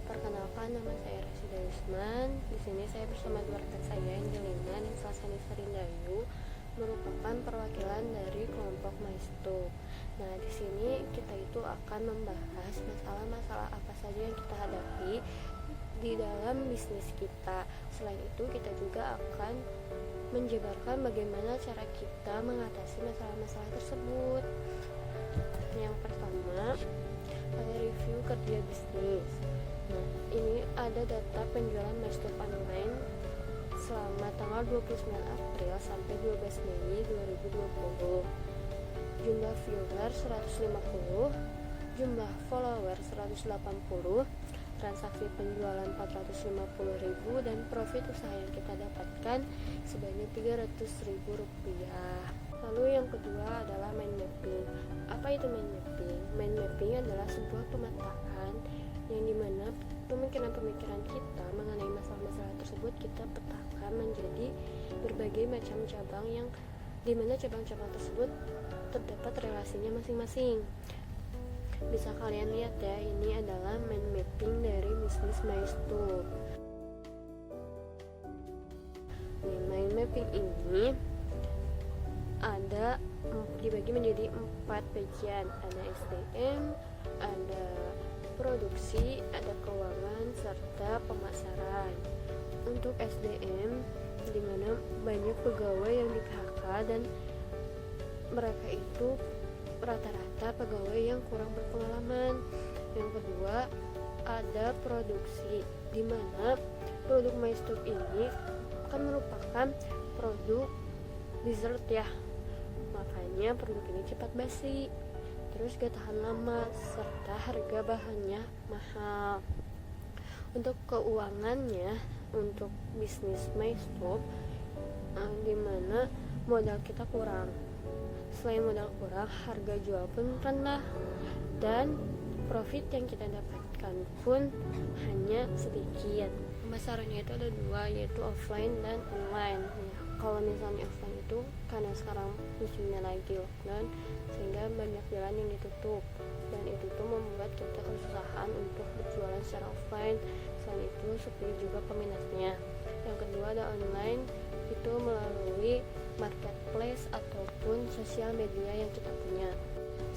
Perkenalkan, nama saya Rasida Usman. Di sini saya bersama dua rekan saya, Angelina dan Sasani Sarindayu, merupakan perwakilan dari kelompok Maestub. Nah, di sini kita itu akan membahas masalah-masalah apa saja yang kita hadapi di dalam bisnis kita. Selain itu, kita juga akan menjabarkan bagaimana cara kita mengatasi masalah-masalah tersebut. Yang pertama, pada review kerja bisnis. Nah, ini ada data penjualan Maestub online selama tanggal 29 April sampai 12 Mei 2020. Jumlah viewer 150, jumlah follower 180, transaksi penjualan 450.000, dan profit usaha yang kita dapatkan sebanyak Rp300.000. Lalu yang kedua adalah mind mapping. Apa itu mind mapping? Mind mapping adalah sebuah pemetaan yang dimana pemikiran-pemikiran kita mengenai masalah-masalah tersebut kita petakan menjadi berbagai macam cabang yang dimana cabang-cabang tersebut terdapat relasinya masing-masing. Bisa kalian lihat ya, ini adalah mind mapping dari bisnis Maestub. Mind mapping ini ada dibagi menjadi 4 bagian. Ada SDM, ada produksi, ada keuangan, serta pemasaran. Untuk SDM, di mana banyak pegawai yang di PHK dan mereka itu rata-rata pegawai yang kurang berpengalaman. Yang kedua, ada produksi, di mana produk Maestub ini akan merupakan produk dessert ya. Makanya produk ini cepat basi, terus gak tahan lama, serta harga bahannya mahal. Untuk keuangannya, untuk bisnis Maestub, dimana modal kita kurang. Selain modal kurang, harga jual pun rendah, dan profit yang kita dapatkan pun hanya sedikit. Pemasarannya itu ada dua, yaitu offline dan online. Kalau misalnya offline itu karena sekarang musimnya lagi lockdown, sehingga banyak jalan yang ditutup, dan itu tuh membuat kita kesusahan untuk berjualan secara offline. Selain itu sepi juga peminatnya. Yang kedua ada online, itu melalui marketplace ataupun sosial media yang kita punya.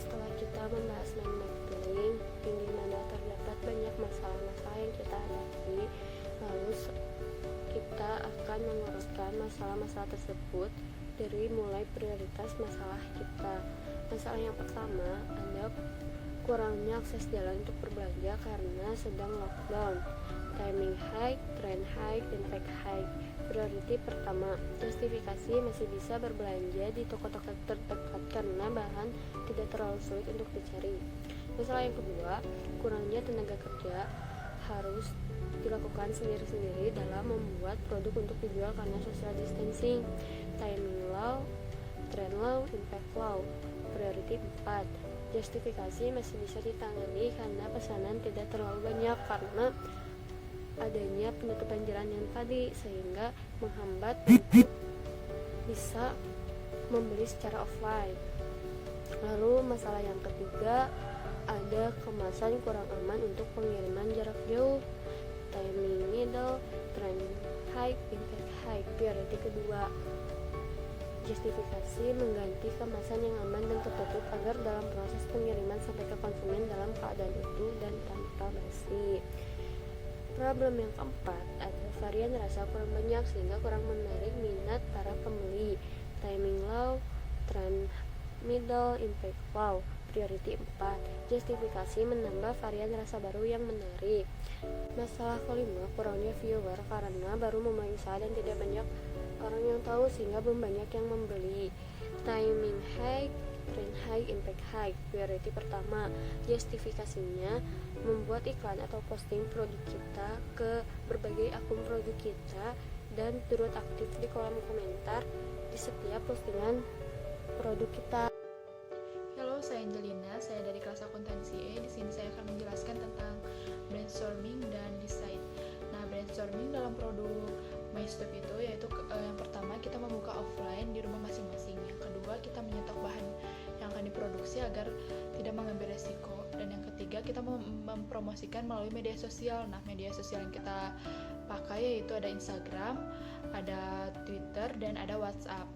Setelah kita membahas mind mapping, di mana terdapat banyak masalah-masalah yang kita hadapi, lalu kita akan menguruskan masalah-masalah tersebut dari mulai prioritas masalah kita. Masalah yang pertama ada kurangnya akses jalan untuk berbelanja karena sedang lockdown. Timing high, trend high, impact high. Priority pertama, justifikasi masih bisa berbelanja di toko-toko terdekat karena bahan tidak terlalu sulit untuk dicari. Masalah yang kedua, kurangnya tenaga kerja, harus dilakukan sendiri-sendiri dalam membuat produk untuk dijual karena social distancing. Timing low, trend low, impact low. Priority 4, justifikasi masih bisa ditangani karena pesanan tidak terlalu banyak karena adanya penutupan jalan yang tadi, sehingga menghambat untuk bisa membeli secara offline. Lalu masalah yang ketiga ada kemasan kurang aman untuk pengiriman jarak jauh. Timing middle, trend high, impact high. Priority kedua, justifikasi mengganti kemasan yang aman dan tertutup agar dalam proses pengiriman sampai ke konsumen dalam keadaan utuh dan tanpa basi. Problem yang keempat, ada varian rasa kurang banyak sehingga kurang menarik minat para pembeli. Timing low, trend middle, impact low. Priority 4, justifikasi menambah varian rasa baru yang menarik. Masalah kelima, kurangnya viewer karena baru memulai usaha dan tidak banyak orang yang tahu sehingga belum banyak yang membeli. Timing high, trend high, impact high. Priority pertama, justifikasinya membuat iklan atau posting produk kita ke berbagai akun produk kita dan turut aktif di kolom komentar di setiap postingan produk kita. Halo, saya Angelina, saya dari kelas akuntansi E. Di sini saya akan menjelaskan tentang brainstorming dan desain. Nah, brainstorming dalam produk Maestub itu yaitu yang pertama kita membuka offline di rumah masing-masing. Yang kedua, kita menyetok bahan yang akan diproduksi agar tidak mengambil resiko. Dan yang ketiga, kita mempromosikan melalui media sosial. Nah, media sosial yang kita pakai yaitu ada Instagram, ada Twitter, dan ada WhatsApp.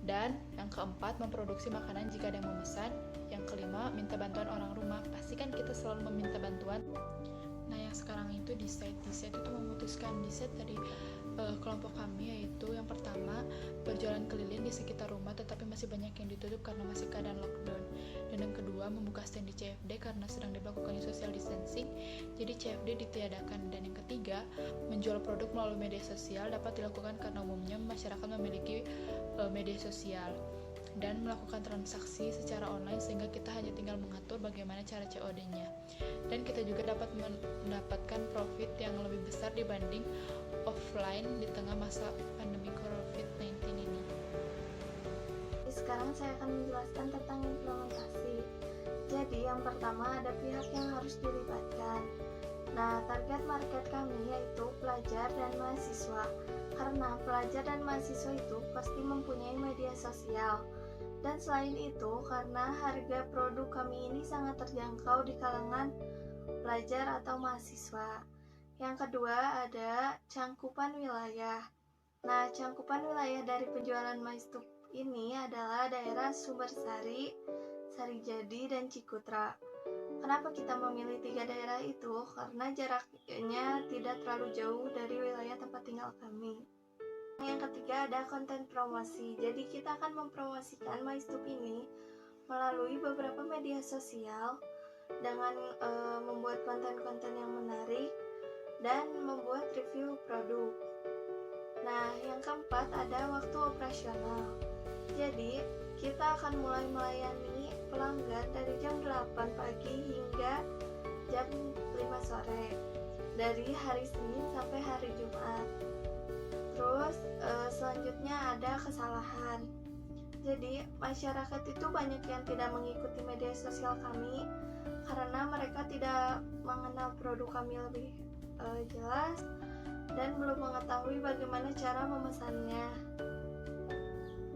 Dan yang keempat, memproduksi makanan jika ada yang memesan. Yang kelima, minta bantuan orang rumah. Pastikan kita selalu meminta bantuan. Nah, yang sekarang itu decide itu memutuskan decide dari kelompok kami, yaitu yang pertama, berjualan keliling di sekitar rumah tetapi masih banyak yang ditutup karena masih keadaan lockdown. Dan yang kedua, membuka stand di CFD karena sedang dilakukan social distancing, jadi CFD ditiadakan. Dan yang ketiga, menjual produk melalui media sosial dapat dilakukan karena umumnya masyarakat memiliki media sosial dan melakukan transaksi secara online, sehingga kita hanya tinggal mengatur bagaimana cara COD-nya. Dan kita juga dapat mendapatkan profit yang lebih besar dibanding offline di tengah masa pandemi COVID-19 ini. Sekarang saya akan menjelaskan tentang implementasi. Jadi yang pertama, ada pihak yang harus dilibatkan. Nah, target market kami yaitu pelajar dan mahasiswa. Karena pelajar dan mahasiswa itu pasti mempunyai media sosial. Dan selain itu, karena harga produk kami ini sangat terjangkau di kalangan pelajar atau mahasiswa. Yang kedua, ada cangkupan wilayah. Nah, cangkupan wilayah dari penjualan MyStup ini adalah daerah Sumbersari, Sarijadi, dan Cikutra. Kenapa kita memilih 3 daerah itu? Karena jaraknya tidak terlalu jauh dari wilayah tempat tinggal kami. Yang ketiga, ada konten promosi. Jadi kita akan mempromosikan MyStup ini melalui beberapa media sosial dengan membuat konten-konten yang menarik dan membuat review produk. Nah, yang keempat, ada waktu operasional. Jadi kita akan mulai melayani pelanggan dari jam 8 pagi hingga jam 5 sore dari hari Senin sampai hari Jumat. Terus selanjutnya ada kesalahan. Jadi masyarakat itu banyak yang tidak mengikuti media sosial kami karena mereka tidak mengenal produk kami lebih jelas dan belum mengetahui bagaimana cara memesannya.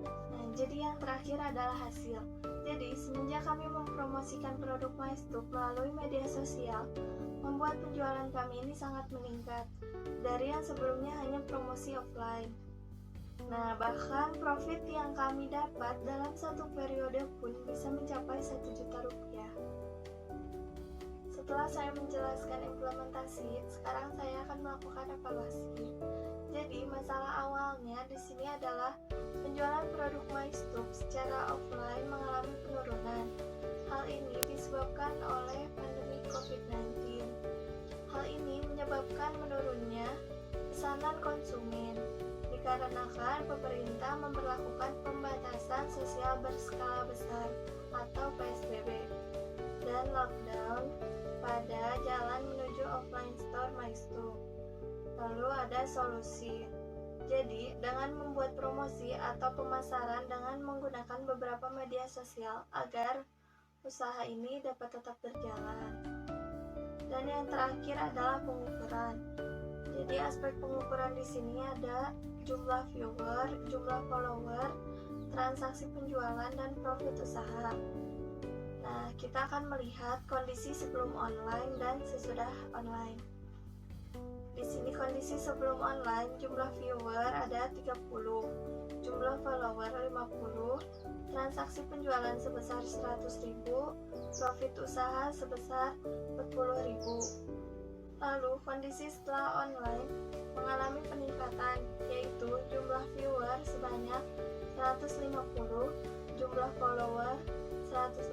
Nah, jadi yang terakhir adalah hasil. Jadi semenjak kami mempromosikan produk MyStup melalui media sosial, membuat penjualan kami ini sangat meningkat dari yang sebelumnya hanya promosi offline. Nah, bahkan profit yang kami dapat dalam satu periode pun bisa mencapai 1 juta rupiah. Setelah saya menjelaskan implementasi, sekarang saya akan melakukan evaluasi. Jadi, masalah awalnya di sini adalah penjualan produk MyStup secara offline mengalami penurunan. Hal ini disebabkan oleh pandemi COVID-19. Hal ini menyebabkan menurunnya pesanan konsumen dikarenakan pemerintah memberlakukan pembatasan sosial berskala besar atau PSBB dan lockdown pada jalan menuju offline store MyStup. Lalu ada solusi. Jadi, dengan membuat promosi atau pemasaran dengan menggunakan beberapa media sosial agar usaha ini dapat tetap berjalan. Dan yang terakhir adalah pengukuran. Jadi aspek pengukuran di sini ada jumlah viewer, jumlah follower, transaksi penjualan, dan profit usaha. Nah, kita akan melihat kondisi sebelum online dan sesudah online. Di sini kondisi sebelum online, jumlah viewer ada 30, jumlah follower 50, transaksi penjualan sebesar 100.000, profit usaha sebesar 40.000. Lalu kondisi setelah online mengalami peningkatan, yaitu jumlah viewer sebanyak 150, jumlah follower 180,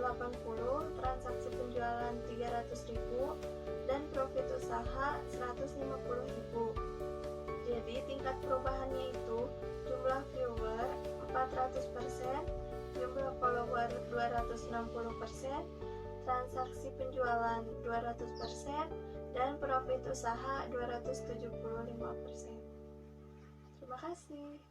transaksi penjualan 300.000, dan profit usaha 150.000. Jadi tingkat perubahannya itu jumlah viewer 400%, jumlah follower 260%, transaksi penjualan 200%, dan profit usaha 275%. Terima kasih.